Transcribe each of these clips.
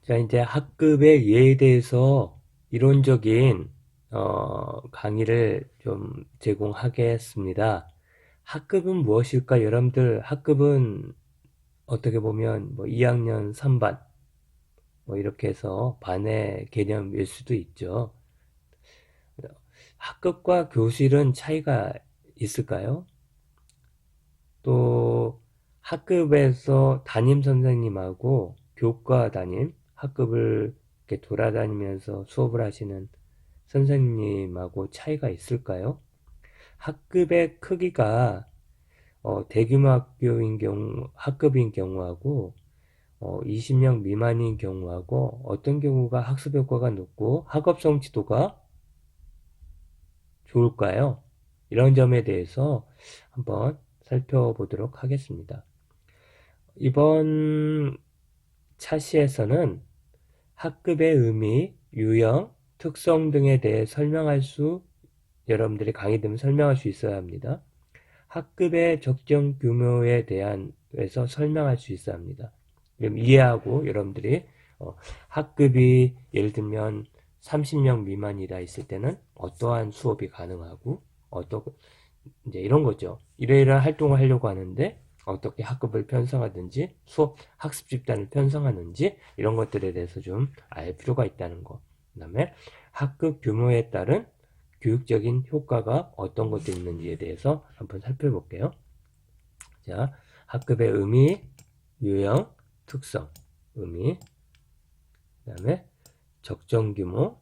자, 이제 학급의 예에 대해서 이론적인 강의를 좀 제공하겠습니다. 학급은 무엇일까? 여러분들 학급은 어떻게 보면 뭐 2학년 3반 뭐 이렇게 해서 반의 개념일 수도 있죠. 학급과 교실은 차이가 있을까요? 또 학급에서 담임 선생님하고 교과 담임, 학급을 이렇게 돌아다니면서 수업을 하시는 선생님하고 차이가 있을까요? 학급의 크기가 대규모 학교인 경우, 학급인 경우하고 20명 미만인 경우하고 어떤 경우가 학습 효과가 높고 학업 성취도가 좋을까요? 이런 점에 대해서 한번 살펴보도록 하겠습니다. 이번 차시에서는 학급의 의미, 유형, 특성 등에 대해 여러분들이 강의 들으면 설명할 수 있어야 합니다. 학급의 적정 규모에 대해서 설명할 수 있어야 합니다. 그럼 이해하고 여러분들이 학급이 예를 들면 30명 미만이다 있을 때는 어떠한 수업이 가능하고 이제 이런 거죠. 이러이러한 활동을 하려고 하는데 어떻게 학급을 편성하든지 학습 집단을 편성하는지 이런 것들에 대해서 좀 알 필요가 있다는 거. 그 다음에 학급 규모에 따른 교육적인 효과가 어떤 것들이 있는지에 대해서 한번 살펴볼게요. 자, 학급의 의미, 유형, 특성, 의미, 그 다음에 적정 규모,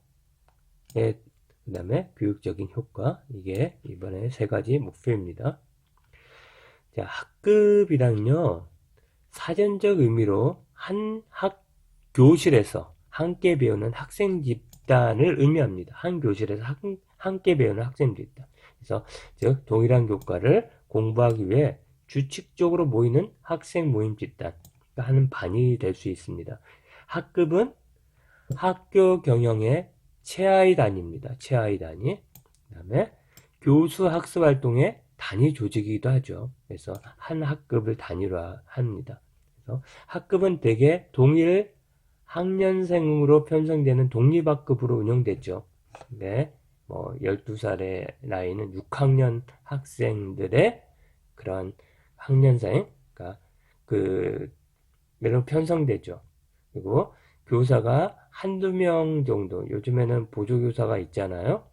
그 다음에 교육적인 효과. 이게 이번에 세 가지 목표입니다. 자, 학급이랑요, 사전적 의미로 한 교실에서 함께 배우는 학생 집단을 의미합니다. 한 교실에서 함께 배우는 학생 집단. 그래서 즉 동일한 교과를 공부하기 위해 규칙적으로 모이는 학생 모임 집단 하는 반이 될 수 있습니다. 학급은 학교 경영의 최하위 단위입니다. 최하위 단위. 그 다음에 교수 학습 활동의 단위 조직이기도 하죠. 그래서 한 학급을 단위로 합니다. 그래서 학급은 대개 동일 학년생으로 편성되는 독립학급으로 운영됐죠. 네, 뭐 12살의 나이는 6학년 학생들의 그런 학년생, 그러니까 그 매로 편성되죠. 그리고 교사가 한두 명 정도, 요즘에는 보조교사가 있잖아요.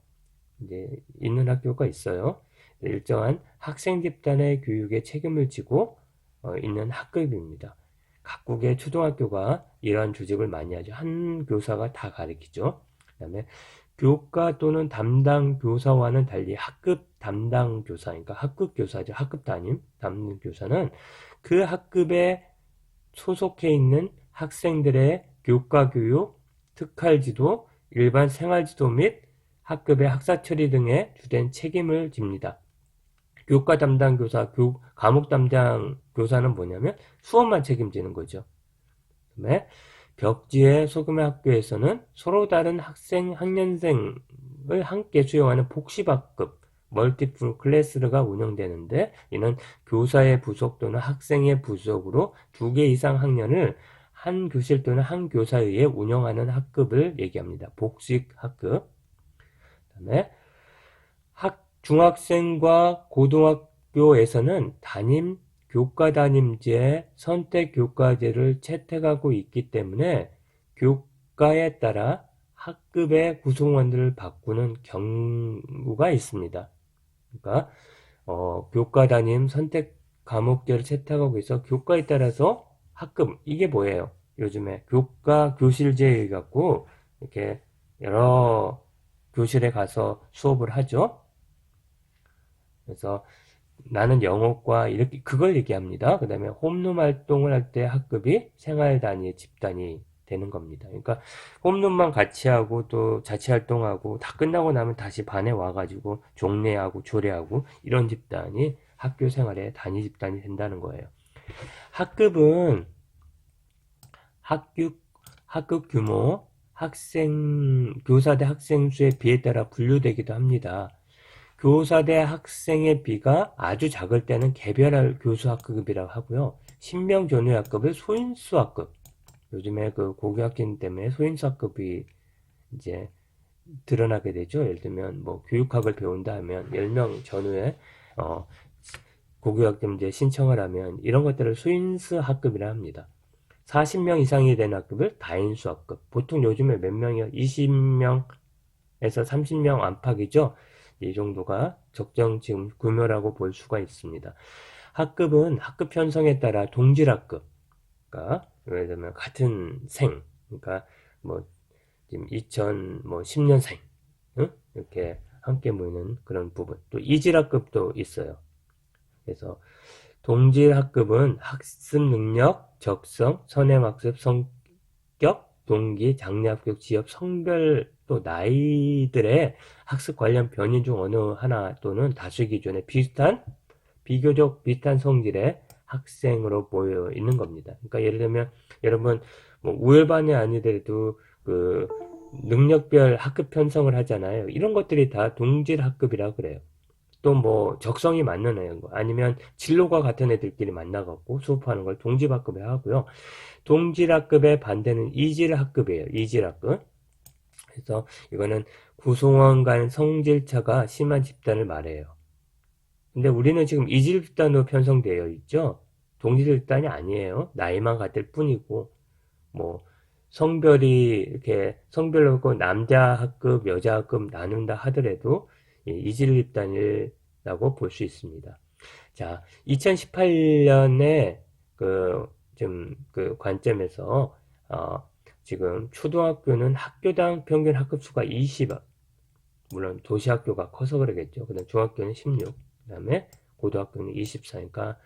이제 있는 학교가 있어요. 일정한 학생 집단의 교육에 책임을 지고 있는 학급입니다. 각국의 초등학교가 이러한 조직을 많이 하죠. 한 교사가 다 가르치죠. 그 다음에 교과 또는 담당 교사와는 달리 학급 담당 교사, 그러니까 학급 교사죠. 학급 담임 교사는 그 학급에 소속해 있는 학생들의 교과 교육, 특활 지도, 일반 생활 지도 및 학급의 학사 처리 등에 주된 책임을 집니다. 교과 담당 교사, 과목 담당 교사는 뭐냐면 수업만 책임지는 거죠. 그다음에 벽지의 소규모 학교에서는 서로 다른 학년생을 함께 수용하는 복식학급, 멀티플 클래스가 운영되는데 이는 교사의 부속 또는 학생의 부속으로 2개 이상 학년을 한 교실 또는 한 교사에 의해 운영하는 학급을 얘기합니다. 복식학급. 그다음에 중학생과 고등학교에서는 교과 담임제, 선택 교과제를 채택하고 있기 때문에 교과에 따라 학급의 구성원들을 바꾸는 경우가 있습니다. 그러니까 교과 담임 선택 과목제를 채택하고 있어 교과에 따라서 학급 이게 뭐예요? 요즘에 교과 교실제 갖고 이렇게 여러 교실에 가서 수업을 하죠. 그래서 나는 영어과 이렇게 그걸 얘기합니다. 그 다음에 홈룸 활동을 할 때 학급이 생활 단위, 집 단위 되는 겁니다. 그러니까 홈룸만 같이 하고 또 자체 활동하고 다 끝나고 나면 다시 반에 와가지고 종례하고 조례하고 이런 집단이 학교 생활의 단위 집단이 된다는 거예요. 학급은 학급, 학급 규모, 교사 대 학생 수에 비에 따라 분류되기도 합니다. 교사 대 학생의 비가 아주 작을 때는 개별 교수 학급이라고 하고요. 신명 전후 학급을 소인수 학급. 요즘에 그 고교학생 때문에 소인수학급이 이제 드러나게 되죠. 예를 들면 뭐 교육학을 배운다 하면 10명 전후에 어, 고교학점 이제 신청을 하면 이런 것들을 수인수 학급이라 합니다. 40명 이상이 된 학급을 다인수 학급. 보통 요즘에 몇 명이요? 20명에서 30명 안팎이죠. 이 정도가 적정 지금 규모라고 볼 수가 있습니다. 학급은 학급 편성에 따라 동질학급. 그러니까 예를 들면 같은 생. 그러니까 뭐 지금 2010년생 응? 이렇게 함께 모이는 그런 부분. 또 이질학급도 있어요. 그래서 동질학급은 학습 능력, 적성, 선행학습, 성격, 동기, 장래 합격, 지역, 성별, 또 나이들의 학습 관련 변인 중 어느 하나 또는 다수 기준에 비교적 비슷한 성질의 학생으로 보여 있는 겁니다. 그러니까 예를 들면 여러분 뭐 우열반이 아니더라도 그 능력별 학급 편성을 하잖아요. 이런 것들이 다 동질 학급이라고 그래요. 또 뭐 적성이 맞는 애 아니면 진로가 같은 애들끼리 만나갖고 수업하는 걸 동질학급에 하고요. 동질학급의 반대는 이질학급이에요. 이질학급. 그래서 이거는 구성원 간 성질차가 심한 집단을 말해요. 근데 우리는 지금 이질 집단으로 편성되어 있죠. 동질 집단이 아니에요. 나이만 같을 뿐이고 뭐 성별이 이렇게 성별로 있고 남자 학급, 여자 학급 나눈다 하더라도 이질 집단이라고 볼 수 있습니다. 자, 2018년에 그 관점에서 지금 초등학교는 학교당 평균 학급수가 20, 물론 도시학교가 커서 그러겠죠. 그다음 중학교는 16, 그다음에 고등학교는 24니까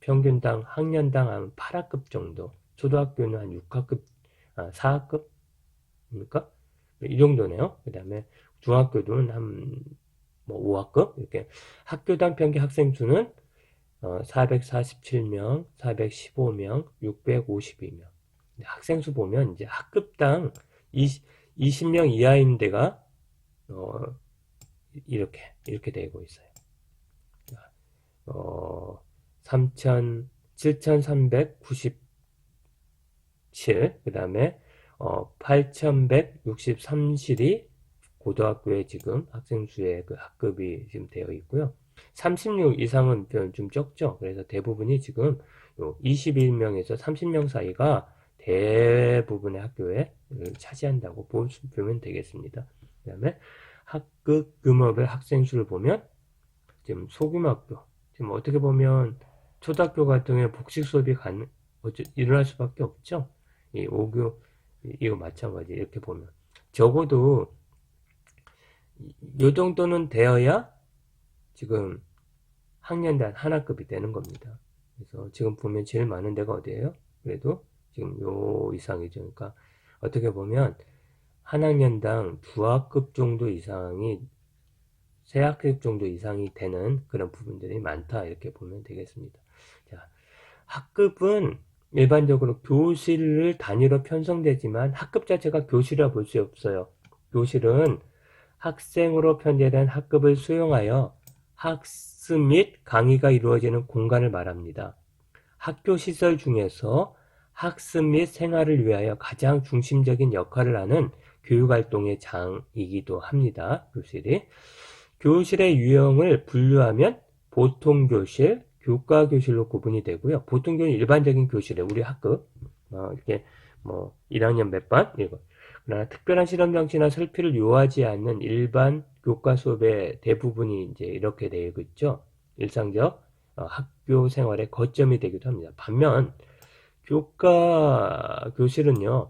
평균당 학년당 한 8학급 정도, 초등학교는 한 6학급, 4학급입니까? 이 정도네요. 그다음에 중학교는 한 뭐 5학급 이렇게 학교당 평균 학생 수는 447명, 415명, 652명. 학생 수 보면 이제 학급당 20명 이하인 데가 어, 이렇게 되고 있어요. 7,397, 그 다음에 8,163실이 고등학교에 지금 학생 수의 그 학급이 지금 되어 있고요. 36 이상은 좀 적죠. 그래서 대부분이 지금 21명에서 30명 사이가 대부분의 학교에 차지한다고 보면 되겠습니다. 그 다음에 학급 규모별 학생 수를 보면 지금 소규모 학교, 지금 어떻게 보면 초등학교 같은 경우에 복식 수업이 일어날 수밖에 없죠. 이 5교, 이거 마찬가지 이렇게 보면 적어도 요 정도는 되어야 지금 학년단 하나급이 되는 겁니다. 그래서 지금 보면 제일 많은 데가 어디예요? 그래도 지금 요 이상이죠. 그러니까 어떻게 보면 한 학년당 두 학급 정도 이상이 세 학급 정도 이상이 되는 그런 부분들이 많다 이렇게 보면 되겠습니다. 자, 학급은 일반적으로 교실을 단위로 편성되지만 학급 자체가 교실이라 볼 수 없어요. 교실은 학생으로 편제된 학급을 수용하여 학습 및 강의가 이루어지는 공간을 말합니다. 학교 시설 중에서 학습 및 생활을 위하여 가장 중심적인 역할을 하는 교육활동의 장이기도 합니다. 교실이. 교실의 유형을 분류하면 보통교실, 교과교실로 구분이 되고요. 보통교실은 일반적인 교실에 우리 학급 이렇게 뭐 1학년 몇 반 이거. 그러나 특별한 실험 장치나 설피를 요하지 않는 일반 교과 수업의 대부분이 이제 이렇게 되어 있죠. 일상적 학교 생활의 거점이 되기도 합니다. 반면 교과 교실은요.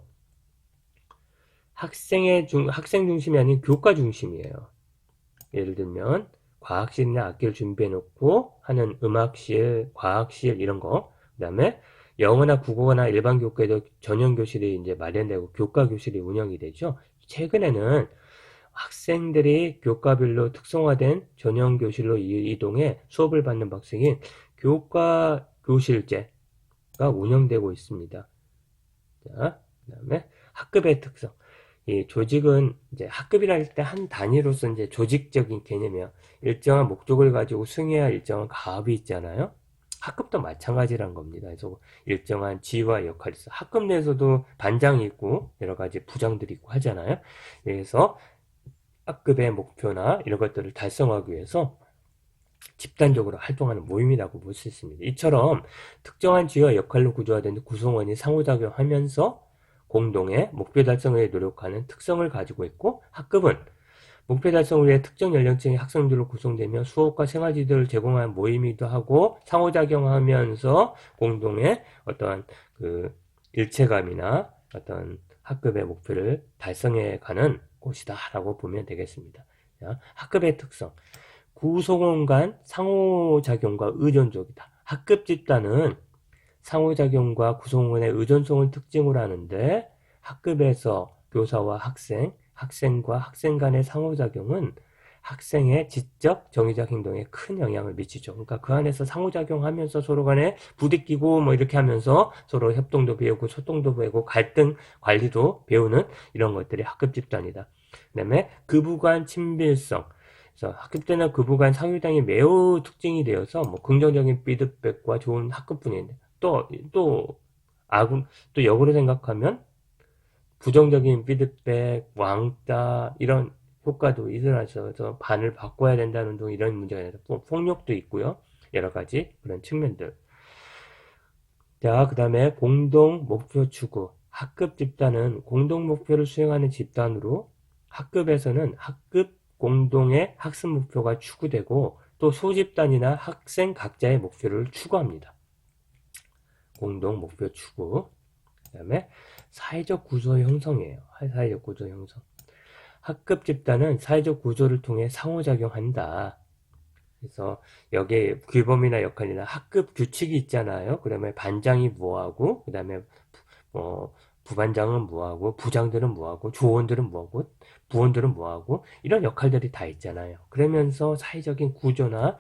학생 중심이 아닌 교과 중심이에요. 예를 들면 과학실이나 악기를 준비해 놓고 하는 음악실, 과학실 이런 거. 그다음에 영어나 국어나 일반 교과에도 전용 교실이 이제 마련되고 교과 교실이 운영이 되죠. 최근에는 학생들이 교과별로 특성화된 전용 교실로 이동해 수업을 받는 방식인 교과 교실제가 운영되고 있습니다. 자, 그다음에 학급의 특성. 이 조직은 이제 학급이라 할 때 한 단위로서 이제 조직적인 개념이야. 일정한 목적을 가지고 수행해야 할 일정한 가업이 있잖아요. 학급도 마찬가지란 겁니다. 그래서 일정한 지위와 역할이 있어. 학급 내에서도 반장이 있고 여러 가지 부장들이 있고 하잖아요. 그래서 학급의 목표나 이런 것들을 달성하기 위해서 집단적으로 활동하는 모임이라고 볼 수 있습니다. 이처럼 특정한 지위와 역할로 구조화된 구성원이 상호작용하면서 공동의 목표 달성을 위해 노력하는 특성을 가지고 있고, 학급은 목표 달성을 위해 특정 연령층의 학생들로 구성되며 수업과 생활지도를 제공하는 모임이기도 하고, 상호작용하면서 공동의 어떠한 그 일체감이나 어떤 학급의 목표를 달성해 가는 곳이다 라고 보면 되겠습니다. 자, 학급의 특성. 구성원 간 상호작용과 의존적이다. 학급 집단은 상호작용과 구성원의 의존성을 특징으로 하는데, 학급에서 교사와 학생, 학생과 학생 간의 상호작용은 학생의 지적, 정의적 행동에 큰 영향을 미치죠. 그러니까 그 안에서 상호작용하면서 서로 간에 부딪히고 뭐 이렇게 하면서 서로 협동도 배우고 소통도 배우고 갈등 관리도 배우는 이런 것들이 학급 집단이다. 그 다음에 급부 간 친밀성. 그래서 학급 때는 급부 간 상호작용이 매우 특징이 되어서 뭐 긍정적인 피드백과 좋은 학급 분위기인데, 또 역으로 생각하면 부정적인 피드백, 왕따 이런 효과도 일어나서 반을 바꿔야 된다는 등 이런 문제가 있어서 폭력도 있고요. 여러 가지 그런 측면들. 자, 그 다음에 공동 목표 추구. 학급 집단은 공동 목표를 수행하는 집단으로, 학급에서는 학급 공동의 학습 목표가 추구되고 또 소집단이나 학생 각자의 목표를 추구합니다. 공동 목표 추구. 그 다음에 사회적 구조 형성이에요. 사회적 구조 형성. 학급 집단은 사회적 구조를 통해 상호작용한다. 그래서 여기에 규범이나 역할이나 학급 규칙이 있잖아요. 그러면 반장이 뭐하고, 그 다음에 부반장은 뭐하고, 부장들은 뭐하고, 조원들은 뭐하고, 부원들은 뭐하고, 이런 역할들이 다 있잖아요. 그러면서 사회적인 구조나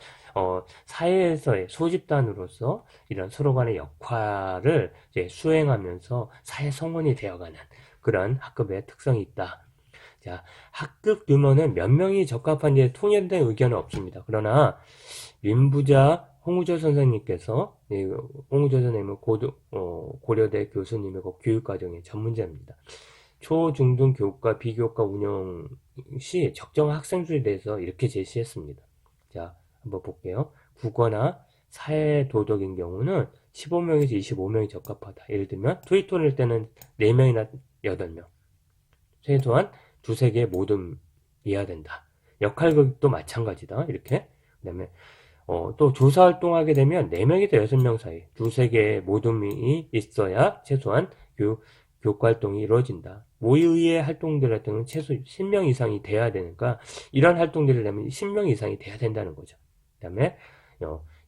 사회에서의 소집단으로서 이런 서로 간의 역할을 이제 수행하면서 사회 성원이 되어가는 그런 학급의 특성이 있다. 자, 학급 규모는 몇 명이 적합한지에 통일된 의견은 없습니다. 그러나 민부자 홍우조 선생님께서, 홍우조 선생님은 고려대 교수님이고 교육과정의 전문자입니다. 초, 중, 등 교육과 비교과 운영 시 적정한 학생수에 대해서 이렇게 제시했습니다. 자, 한번 볼게요. 국어나 사회도덕인 경우는 15명에서 25명이 적합하다. 예를 들면 토익톤일 때는 4명이나 8명. 최소한 두세 개 모듬이어야 된다. 역할극도 마찬가지다. 이렇게. 그 다음에 또 조사활동하게 되면 4명에서 6명 사이 두세 개의 모둠이 있어야 최소한 교육활동이 이루어진다. 모의의 활동들 같은 경우는 최소 10명 이상이 돼야 되니까 이런 활동들을 내면 10명 이상이 돼야 된다는 거죠. 그 다음에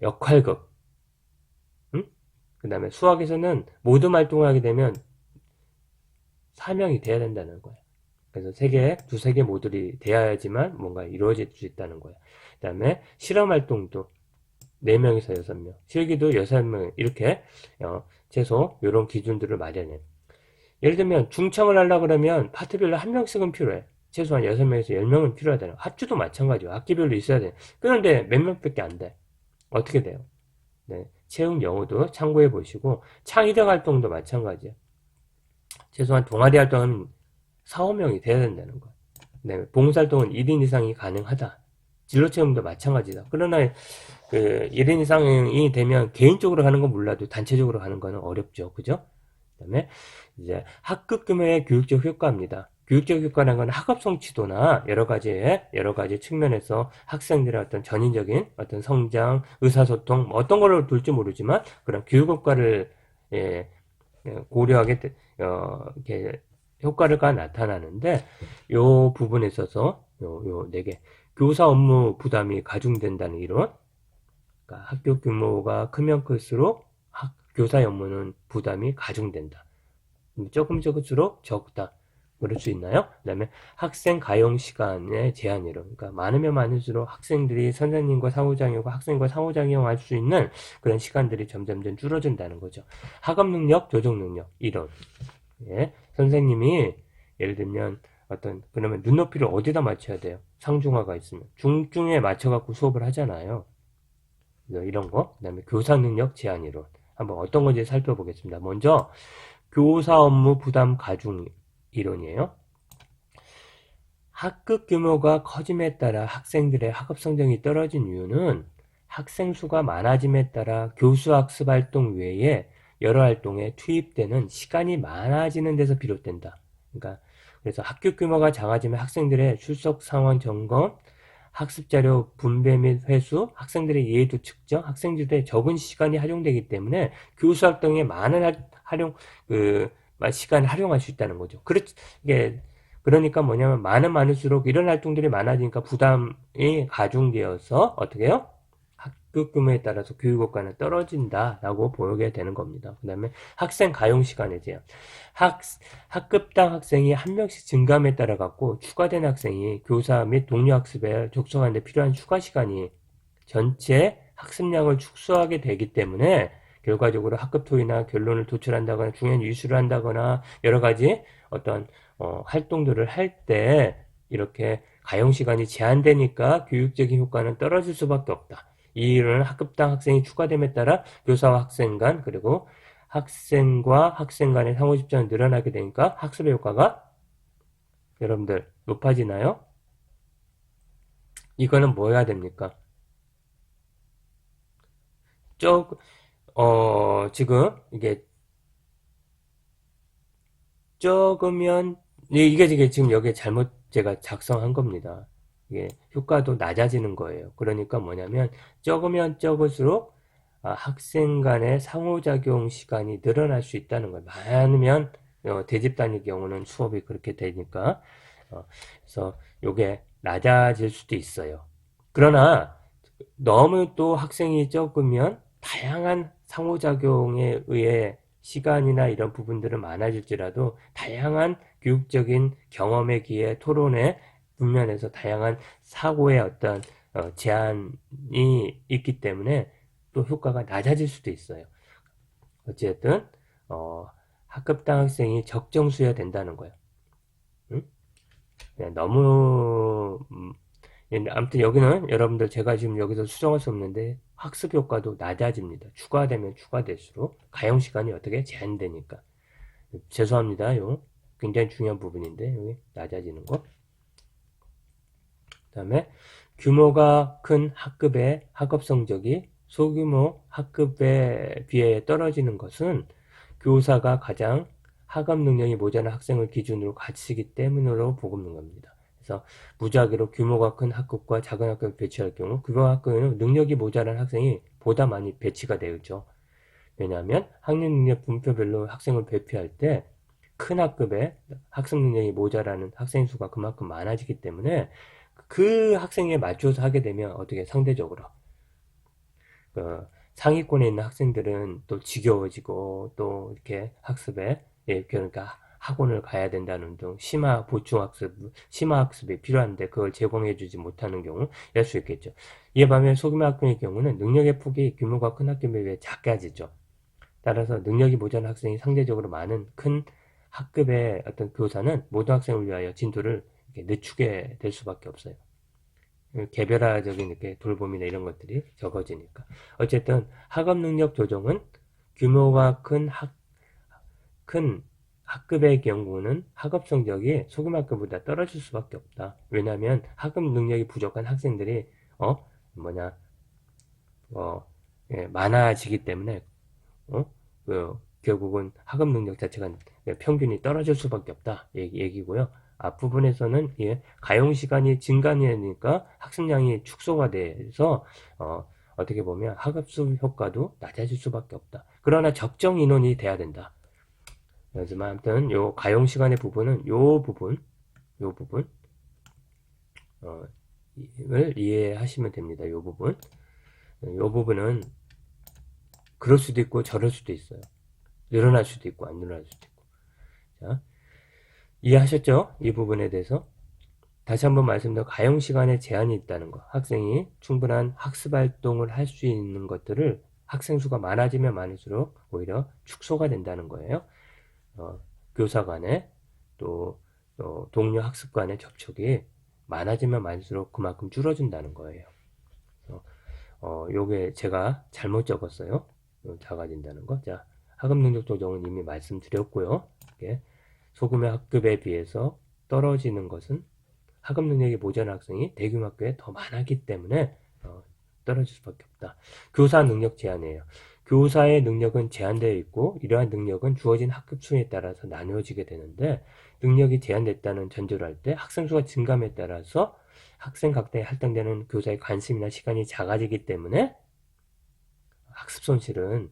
역할극. 그 다음에 수학에서는 모둠 활동을 하게 되면 4명이 돼야 된다는 거예요. 그래서 두세 개 모듈이 돼야지만 뭔가 이루어질 수 있다는 거예요. 그 다음에 실험활동도 4명에서 6명, 실기도 6명, 이렇게 최소 이런 기준들을 마련해. 예를 들면 중청을 하려고 그러면 파트별로 1명씩은 필요해. 최소한 6명에서 10명은 필요하다는 거예요. 합주도 마찬가지고 학기별로 있어야 돼. 그런데 몇 명밖에 안 돼. 어떻게 돼요? 네, 채용 영어도 참고해 보시고 창의적 활동도 마찬가지야. 최소한 동아리 활동은 4, 5명이 돼야 된다는 거예요. 네, 봉사활동은 1인 이상이 가능하다. 진로체험도 마찬가지다. 그러나 그 1인 이상이 되면 개인적으로 가는 건 몰라도 단체적으로 가는 거는 어렵죠. 그죠? 그 다음에 이제 학급 규모의 교육적 효과입니다. 교육적 효과라는 건 학업 성취도나 여러 가지 측면에서 학생들의 어떤 전인적인 어떤 성장, 의사소통, 뭐 어떤 걸로 둘지 모르지만 그런 교육 효과를 고려하게 이렇게 효과가 나타나는데, 요 부분에 있어서 요 4개. 교사 업무 부담이 가중된다는 이론. 그러니까 학교 규모가 크면 클수록 교사의 업무는 부담이 가중된다. 조금씩 적다. 그럴 수 있나요? 그 다음에 학생 가용 시간의 제한 이론. 그러니까 많으면 많을수록 학생들이 선생님과 상호작용하고 학생과 상호작용할 수 있는 그런 시간들이 점점 줄어든다는 거죠. 학업 능력, 조정 능력 이론. 예, 선생님이 예를 들면 그러면 눈높이를 어디다 맞춰야 돼요? 상중하가 있으면 중증에 맞춰갖고 수업을 하잖아요. 이런 거, 그 다음에 교사 능력 제한 이론. 한번 어떤 건지 살펴보겠습니다. 먼저, 교사 업무 부담 가중 이론이에요. 학급 규모가 커짐에 따라 학생들의 학업 성적이 떨어진 이유는 학생 수가 많아짐에 따라 교수 학습 활동 외에 여러 활동에 투입되는 시간이 많아지는 데서 비롯된다. 그러니까 그래서 학교 규모가 작아지면 학생들의 출석 상황 점검, 학습 자료 분배 및 회수, 학생들의 이해도 측정, 학생들의 적은 시간이 활용되기 때문에 교수 활동에 많은 시간을 활용할 수 있다는 거죠. 이게 그러니까 뭐냐면 많을수록 이런 활동들이 많아지니까 부담이 가중되어서 어떻게 해요? 학급 규모에 따라서 교육 효과는 떨어진다라고 보게 되는 겁니다. 그 다음에 학생 가용 시간에 제한. 학급당 학생이 한 명씩 증감에 따라 갖고 추가된 학생이 교사 및 동료 학습에 접속하는 데 필요한 추가 시간이 전체 학습량을 축소하게 되기 때문에 결과적으로 학급 토의나 결론을 도출한다거나 중요한 이슈를 한다거나 여러 가지 어떤 활동들을 할 때 이렇게 가용 시간이 제한되니까 교육적인 효과는 떨어질 수밖에 없다. 이 일은 학급당 학생이 추가됨에 따라 교사와 학생 간 그리고 학생과 학생 간의 상호 집단이 늘어나게 되니까 학습의 효과가 여러분들 높아지나요? 이거는 뭐 해야 됩니까? 지금 이게 적으면 이게 지금 여기에 잘못 제가 작성한 겁니다. 이게 효과도 낮아지는 거예요. 그러니까 뭐냐면 적으면 적을수록 학생 간의 상호작용 시간이 늘어날 수 있다는 거예요. 많으면 대집단일 경우는 수업이 그렇게 되니까 그래서 이게 낮아질 수도 있어요. 그러나 너무 또 학생이 적으면 다양한 상호작용에 의해 시간이나 이런 부분들은 많아질지라도 다양한 교육적인 경험에 기해 토론의 분면에서 다양한 사고의 어떤 제한이 있기 때문에 또 효과가 낮아질 수도 있어요. 어쨌든 학급당 학생이 적정 수여야 된다는 거예요. 응? 너무 아무튼 여기는 여러분들 제가 지금 여기서 수정할 수 없는데 학습 효과도 낮아집니다. 추가되면 추가될수록 가용 시간이 어떻게 제한되니까. 죄송합니다. 요 굉장히 중요한 부분인데 여기 낮아지는 거. 그다음에 규모가 큰 학급의 학업 성적이 소규모 학급에 비해 떨어지는 것은 교사가 가장 학업 능력이 모자란 학생을 기준으로 가치기 때문으로 보고는 겁니다. 그래서 무작위로 규모가 큰 학급과 작은 학급을 배치할 경우 그 학급에는 능력이 모자란 학생이 보다 많이 배치가 되죠. 왜냐하면 학력 능력 분표별로 학생을 배치할 때 큰 학급에 학습 능력이 모자라는 학생 수가 그만큼 많아지기 때문에 그 학생에 맞춰서 하게 되면 어떻게 상대적으로 상위권에 있는 학생들은 또 지겨워지고 또 이렇게 학습에 그러니까 학원을 가야 된다는 등 심화 학습이 필요한데 그걸 제공해주지 못하는 경우 이럴 수 있겠죠. 이에 반면 소규모 학교의 경우는 능력의 폭이 규모가 큰 학교에 비해 작아지죠. 따라서 능력이 모자란 학생이 상대적으로 많은 큰 학급의 어떤 교사는 모든 학생을 위하여 진도를 늦추게 될 수밖에 없어요. 개별화적인 이렇게 돌봄이나 이런 것들이 적어지니까. 어쨌든 학업 능력 조정은 규모가 큰 학급의 경우는 학업 성적이 소규모 학급보다 떨어질 수밖에 없다. 왜냐하면 학업 능력이 부족한 학생들이 뭐냐 많아지기 때문에 결국은 학업 능력 자체가 평균이 떨어질 수밖에 없다 얘기고요. 앞부분에서는 가용 시간이 증가하니까 학습량이 축소가 돼서 어떻게 보면 학업수 효과도 낮아질 수밖에 없다. 그러나 적정 인원이 돼야 된다. 하지만 아무튼 요 가용 시간의 부분은 요 부분 을 이해하시면 됩니다. 요 부분은 그럴 수도 있고 저럴 수도 있어요. 늘어날 수도 있고 안 늘어날 수도 있고. 자, 이해하셨죠? 이 부분에 대해서. 다시 한번 말씀드려 가용 시간에 제한이 있다는 거. 학생이 충분한 학습 활동을 할 수 있는 것들을 학생 수가 많아지면 많을수록 오히려 축소가 된다는 거예요. 교사 간에 또 동료 학습 간의 접촉이 많아지면 많을수록 그만큼 줄어든다는 거예요. 요게 제가 잘못 적었어요. 작아진다는 거. 자, 학업 능력 조정은 이미 말씀드렸고요. 이게 소규모 학급에 비해서 떨어지는 것은 학업 능력이 모자란 학생이 대규모 학교에 더 많았기 때문에 떨어질 수밖에 없다. 교사 능력 제한이에요. 교사의 능력은 제한되어 있고 이러한 능력은 주어진 학급 수에 따라서 나누어지게 되는데 능력이 제한됐다는 전제로 할 때 학생 수가 증감에 따라서 학생 각대에 할당되는 교사의 관심이나 시간이 작아지기 때문에 학습 손실은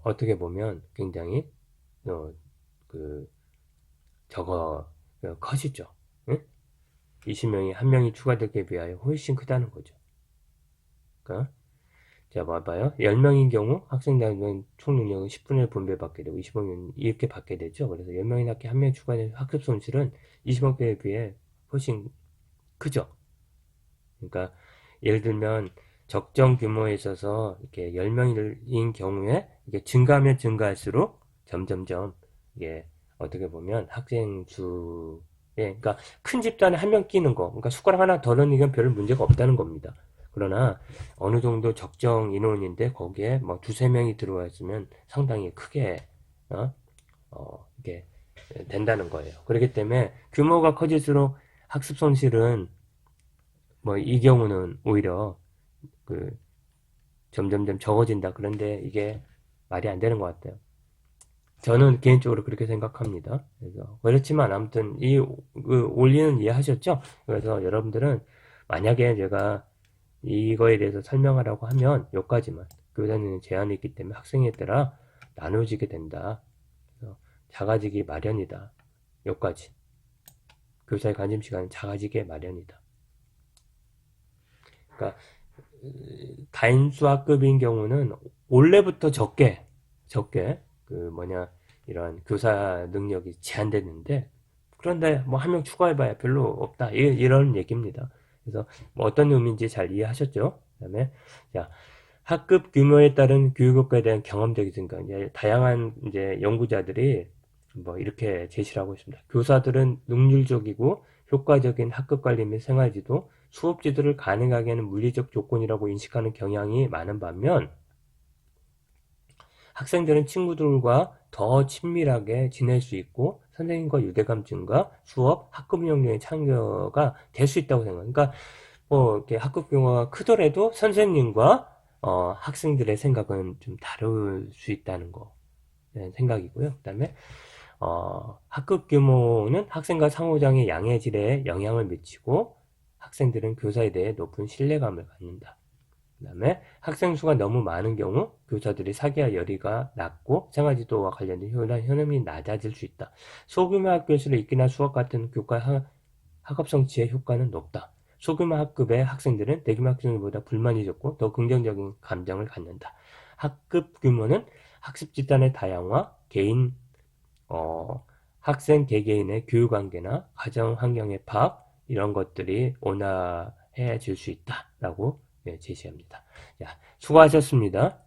어떻게 보면 굉장히 그 저거 커지죠. 응? 20명이 1명이 추가되기에 비하여 훨씬 크다는 거죠. 그러니까 자, 봐봐요. 10명인 경우 학생당 총 능력은 10분의 1 분배받게 되고 25명 이렇게 받게 되죠. 그래서 10명인 학교 1명 추가된 학급 손실은 20억배에 비해 훨씬 크죠. 그러니까 예를 들면 적정 규모에 있어서 이렇게 10명인 경우에 이게 증가하면 증가할수록 점점점 이게 어떻게 보면 학생 수에 그러니까 큰 집단에 1명 끼는 거 그러니까 숟가락 하나 더 넣는 건 별 문제가 없다는 겁니다. 그러나 어느 정도 적정 인원인데 거기에 뭐 두세 명이 들어와 있으면 상당히 크게 이게 된다는 거예요. 그렇기 때문에 규모가 커질수록 학습 손실은 뭐 이 경우는 오히려 그 점점점 적어진다. 그런데 이게 말이 안 되는 것 같아요. 저는 개인적으로 그렇게 생각합니다. 그래서 그렇지만 아무튼 그 원리는 이해하셨죠? 그래서 여러분들은 만약에 제가 이거에 대해서 설명하라고 하면 여기까지만 교사는 제한이 있기 때문에 학생에 따라 나눠지게 된다. 그래서 작아지기 마련이다. 여기까지 교사의 관심 시간은 작아지게 마련이다. 그러니까 다인수학급인 경우는 원래부터 적게 이런 교사 능력이 제한됐는데 그런데 뭐 1명 추가해봐야 별로 없다 이런 얘기입니다. 그래서 뭐 어떤 의미인지 잘 이해하셨죠? 그다음에 자 학급 규모에 따른 교육 효과에 대한 경험적인 증가 이제 다양한 이제 연구자들이 뭐 이렇게 제시를 하고 있습니다. 교사들은 능률적이고 효과적인 학급 관리 및 생활지도, 수업 지도를 가능하게 하는 물리적 조건이라고 인식하는 경향이 많은 반면 학생들은 친구들과 더 친밀하게 지낼 수 있고 선생님과 유대감 증가, 수업, 학급 운영 등의 참여가 될 수 있다고 생각합니다. 그러니까 뭐 이렇게 학급 규모가 크더라도 선생님과 학생들의 생각은 좀 다를 수 있다는 거 생각이고요. 그다음에 학급 규모는 학생과 상호작용의 양의 질에 영향을 미치고 학생들은 교사에 대해 높은 신뢰감을 갖는다. 그 다음에 학생 수가 너무 많은 경우 교사들이 사기와 열의가 낮고 생활지도와 관련된 효능이 낮아질 수 있다. 소규모 학교에서 읽기나 수학 같은 교과 학업 성취의 효과는 높다. 소규모 학급의 학생들은 대규모 학생들보다 불만이 적고 더 긍정적인 감정을 갖는다. 학급 규모는 학습 집단의 다양화, 개인 학생 개개인의 교육관계나 가정 환경의 파악 이런 것들이 온화해질 수 있다라고 제시합니다. 자, 수고하셨습니다.